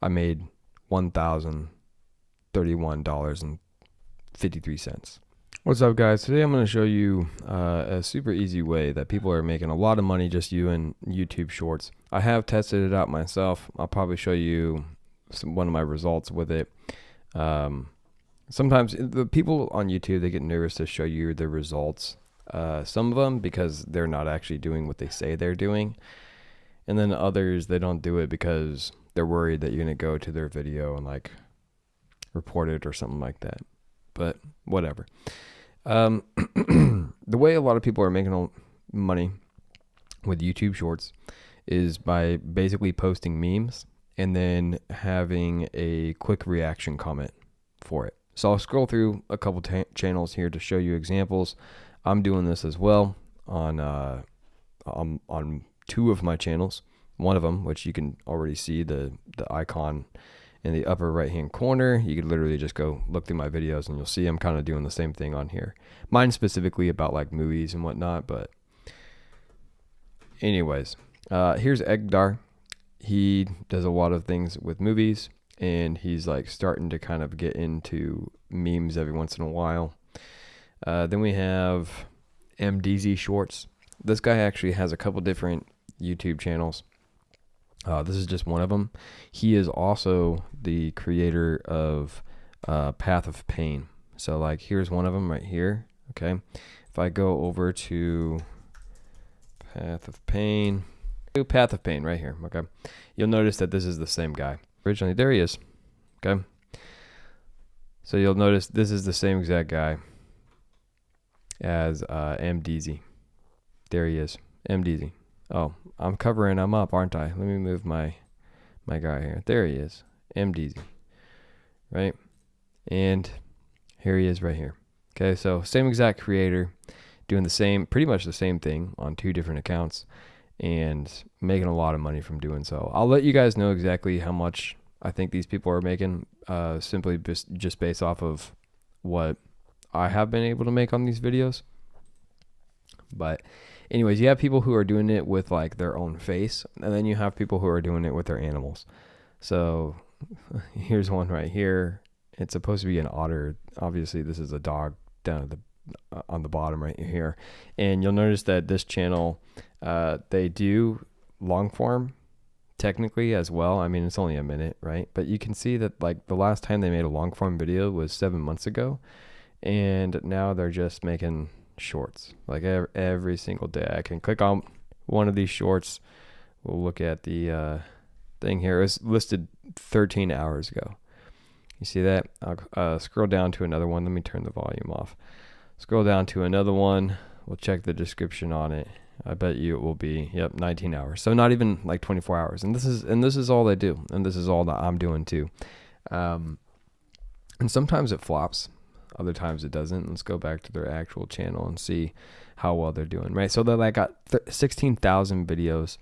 I made $1,031.53. What's up, guys? Today I'm going to show you a super easy way that people are making a lot of money just using YouTube Shorts. I have tested it out myself. I'll probably show you one of my results with it. Sometimes the people on YouTube, they get nervous to show you the results. Some of them because they're not actually doing what they say they're doing. And then others, they don't do it because they're worried that you're going to go to their video and like report it or something like that. But whatever. The way a lot of people are making money with YouTube Shorts is by basically posting memes and then having a quick reaction comment for it. So I'll scroll through a couple channels here to show you examples. I'm doing this as well on two of my channels. One of them, which you can already see the icon in the upper right hand corner. You could literally just go look through my videos and you'll see I'm kind of doing the same thing on here. Mine specifically about like movies and whatnot, but anyways, here's Egdar. He does a lot of things with movies and he's like starting to kind of get into memes every once in a while. Then we have MDZ Shorts. This guy actually has a couple different YouTube channels. This is just one of them. He is also the creator of Path of Pain. So like here's one of them right here. Okay. If I go over to Path of Pain right here. Okay. You'll notice that this is the same guy. Originally, there he is. Okay. So you'll notice this is the same exact guy as MDZ. There he is. MDZ. Oh, I'm covering him up, aren't I? Let me move my guy here. There he is. MDZ. Right? And here he is right here. Okay, so same exact creator doing the same, pretty much the same thing on two different accounts and making a lot of money from doing so. I'll let you guys know exactly how much I think these people are making simply just based off of what I have been able to make on these videos. But anyways, you have people who are doing it with like their own face, and then you have people who are doing it with their animals. So here's one right here. It's supposed to be an otter. Obviously, this is a dog down at on the bottom right here. And you'll notice that this channel, they do long form technically as well. I mean, it's only a minute, right? But you can see that like the last time they made a long form video was 7 months ago, and now they're just making shorts like every single day. I can click on one of these shorts. We'll look at the thing here. It's listed 13 hours ago. You see that? I'll scroll down to another one. Let me turn the volume off. Scroll down to another one. We'll check the description on it. I bet you it will be 19 hours. So not even like 24 hours. And this is all they do. And this is all that I'm doing too. And sometimes it flops. Other times it doesn't. Let's go back to their actual channel and see how well they're doing, right? So they like got 16,000 videos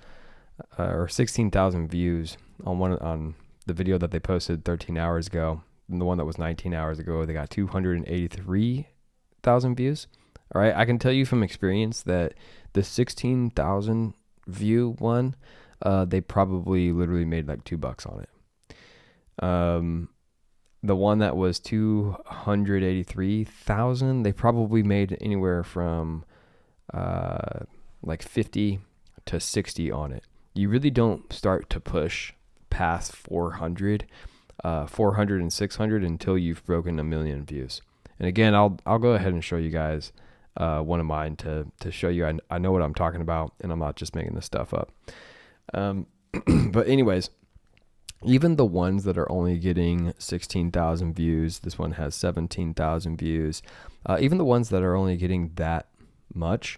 or 16,000 views on the video that they posted 13 hours ago. And the one that was 19 hours ago, they got 283,000 views. All right. I can tell you from experience that the 16,000 view one, they probably literally made like $2 on it. The one that was 283,000, they probably made anywhere from like 50 to 60 on it. You really don't start to push past 400 and 600 until you've broken 1 million views. And again, I'll go ahead and show you guys one of mine to show you I know what I'm talking about and I'm not just making this stuff up. But anyways, even the ones that are only getting 16,000 views, this one has 17,000 views, even the ones that are only getting that much,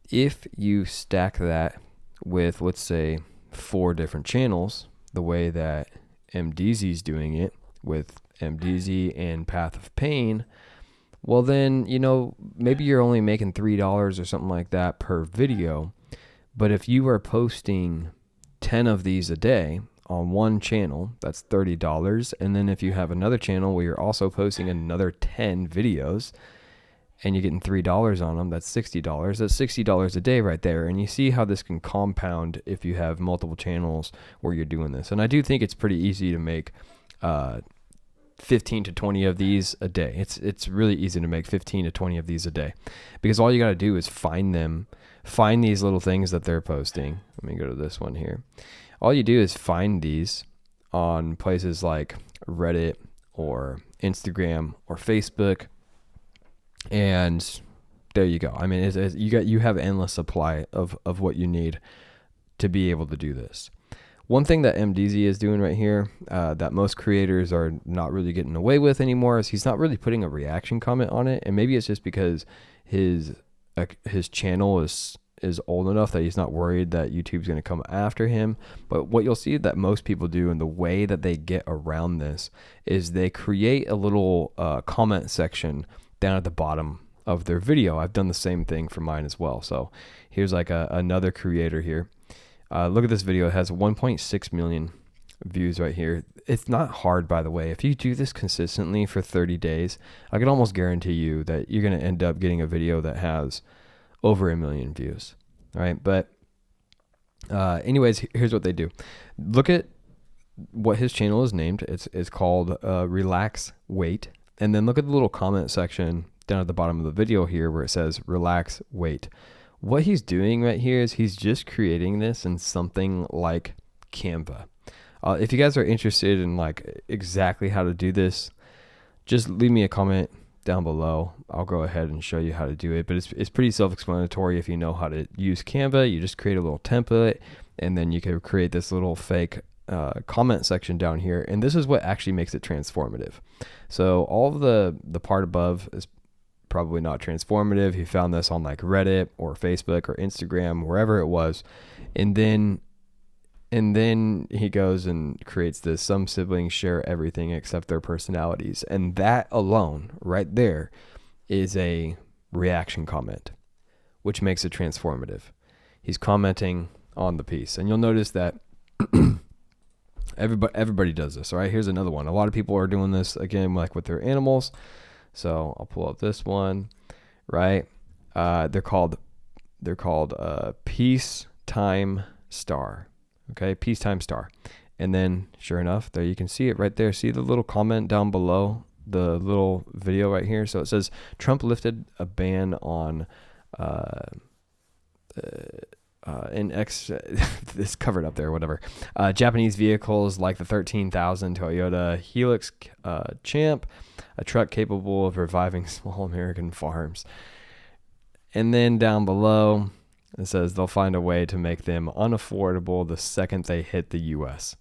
if you stack that with, let's say, 4 different channels, the way that MDZ's doing it with MDZ and Path of Pain, well then, maybe you're only making $3 or something like that per video. But if you are posting 10 of these a day on one channel, that's $30. And then if you have another channel where you're also posting another 10 videos, and you're getting $3 on them, that's $60. That's $60 a day right there. And you see how this can compound if you have multiple channels where you're doing this. And I do think it's pretty easy to make 15 to 20 of these a day. It's really easy to make 15 to 20 of these a day, because all you got to do is find these little things that they're posting. Let me go to this one here. All you do is find these on places like Reddit or Instagram or Facebook, and there you go. I mean, you have endless supply of what you need to be able to do this. One thing that MDZ is doing right here that most creators are not really getting away with anymore is he's not really putting a reaction comment on it, and maybe it's just because his channel is old enough that he's not worried that YouTube's going to come after him. But what you'll see that most people do, and the way that they get around this, is they create a little comment section down at the bottom of their video. I've done the same thing for mine as well. So here's like another creator here. Look at this video. It has 1.6 million views right here. It's not hard, by the way. If you do this consistently for 30 days, I can almost guarantee you that you're going to end up getting a video that has over 1 million views. All right. But anyways, here's what they do. Look at what his channel is named. It's called Relax Wait. And then look at the little comment section down at the bottom of the video here where it says Relax Wait. What he's doing right here is he's just creating this in something like Canva. If you guys are interested in like exactly how to do this, just leave me a comment down below. I'll go ahead and show you how to do it. But it's pretty self-explanatory. If you know how to use Canva, you just create a little template, and then you can create this little fake comment section down here. And this is what actually makes it transformative. So all of the part above is probably not transformative. He found this on like Reddit or Facebook or Instagram, wherever it was. And then he goes and creates this: some siblings share everything except their personalities. And that alone right there is a reaction comment, which makes it transformative. He's commenting on the piece. And you'll notice that everybody does this. All right, here's another one. A lot of people are doing this again, like with their animals. So I'll pull up this one, right? They're called Peacetime Star. Okay, Peacetime Star. And then sure enough, there you can see it right there. See the little comment down below the little video right here? So it says Trump lifted a ban on it's covered up there, whatever. Japanese vehicles like the 13,000 Toyota Helix Champ, a truck capable of reviving small American farms. And then down below, it says they'll find a way to make them unaffordable the second they hit the U.S.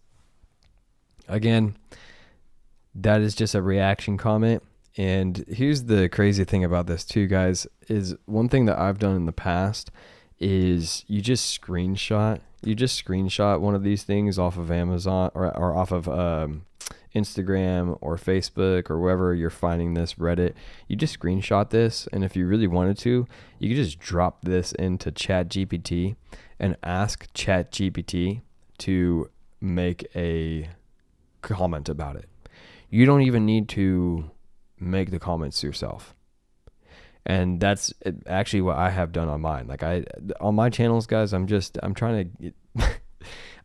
Again, that is just a reaction comment. And here's the crazy thing about this too, guys, is one thing that I've done in the past is you just screenshot one of these things off of Amazon or off of Instagram or Facebook or wherever you're finding this, Reddit. You just screenshot this, and if you really wanted to, you could just drop this into ChatGPT and ask ChatGPT to make a comment about it. You don't even need to make the comments yourself. And that's actually what I have done on mine. Like on my channels, guys, I'm trying to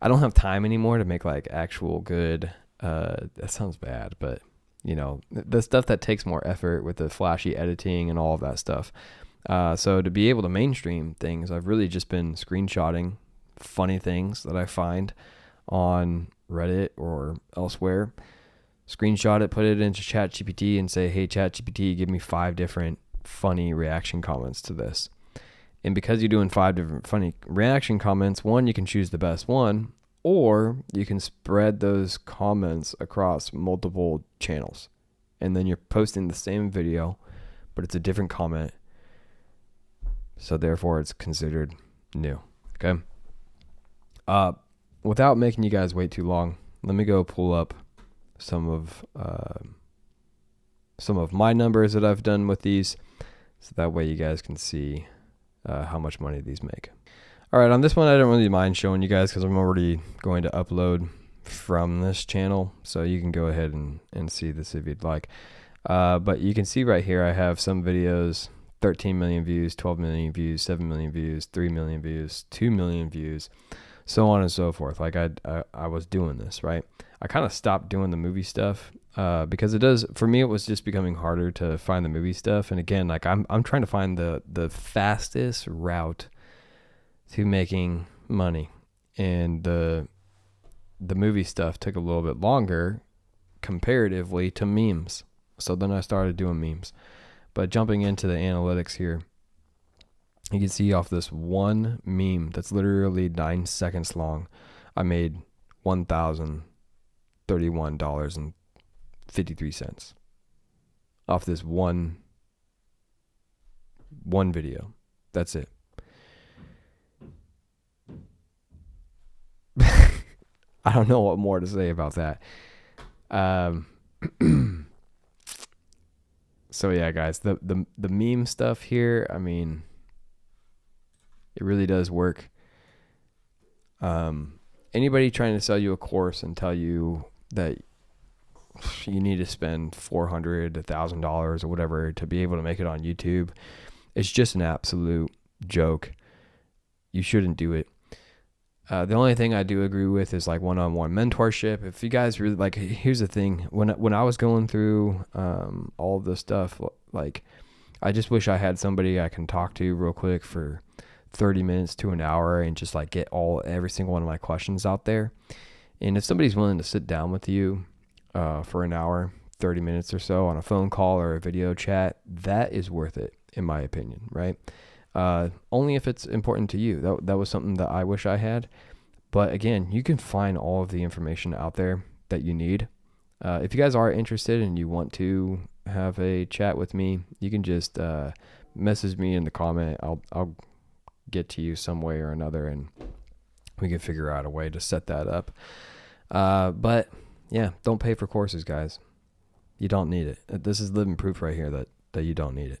I don't have time anymore to make like actual good, that sounds bad, but you know, the stuff that takes more effort with the flashy editing and all of that stuff. So to be able to mainstream things, I've really just been screenshotting funny things that I find on Reddit or elsewhere. Screenshot it, put it into ChatGPT and say, hey, ChatGPT, give me 5 different funny reaction comments to this. And because you're doing 5 different funny reaction comments, one, you can choose the best one, or you can spread those comments across multiple channels. And then you're posting the same video, but it's a different comment. So therefore it's considered new. Okay. Without making you guys wait too long, let me go pull up some of my numbers that I've done with these, so that way you guys can see how much money these make. All right, on this one, I don't really mind showing you guys because I'm already going to upload from this channel, so you can go ahead and see this if you'd like. But you can see right here, I have some videos 13 million views, 12 million views, 7 million views, 3 million views, 2 million views, so on and so forth. Like I was doing this, right? I kind of stopped doing the movie stuff because it does, for me, it was just becoming harder to find the movie stuff. And again, like I'm trying to find the fastest route to making money. And the movie stuff took a little bit longer comparatively to memes. So then I started doing memes. But jumping into the analytics here, you can see off this one meme that's literally 9 seconds long, I made $1,031.53 off this one video. That's it. I don't know what more to say about that. So yeah, guys, the meme stuff here, I mean, it really does work. Anybody trying to sell you a course and tell you that you need to spend $400, $1,000 or whatever to be able to make it on YouTube, it's just an absolute joke. You shouldn't do it. The only thing I do agree with is like one-on-one mentorship. If you guys really like, here's the thing. When I was going through all of this stuff, like I just wish I had somebody I can talk to real quick for 30 minutes to an hour and just like get every single one of my questions out there. And if somebody's willing to sit down with you for an hour, 30 minutes or so on a phone call or a video chat, that is worth it, in my opinion, right? Only if it's important to you. That was something that I wish I had. But again, you can find all of the information out there that you need. If you guys are interested and you want to have a chat with me, you can just message me in the comment. I'll get to you some way or another, and we can figure out a way to set that up. But yeah, don't pay for courses, guys. You don't need it. This is living proof right here that you don't need it.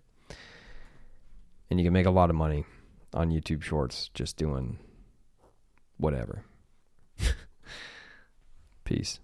And you can make a lot of money on YouTube Shorts just doing whatever. Peace.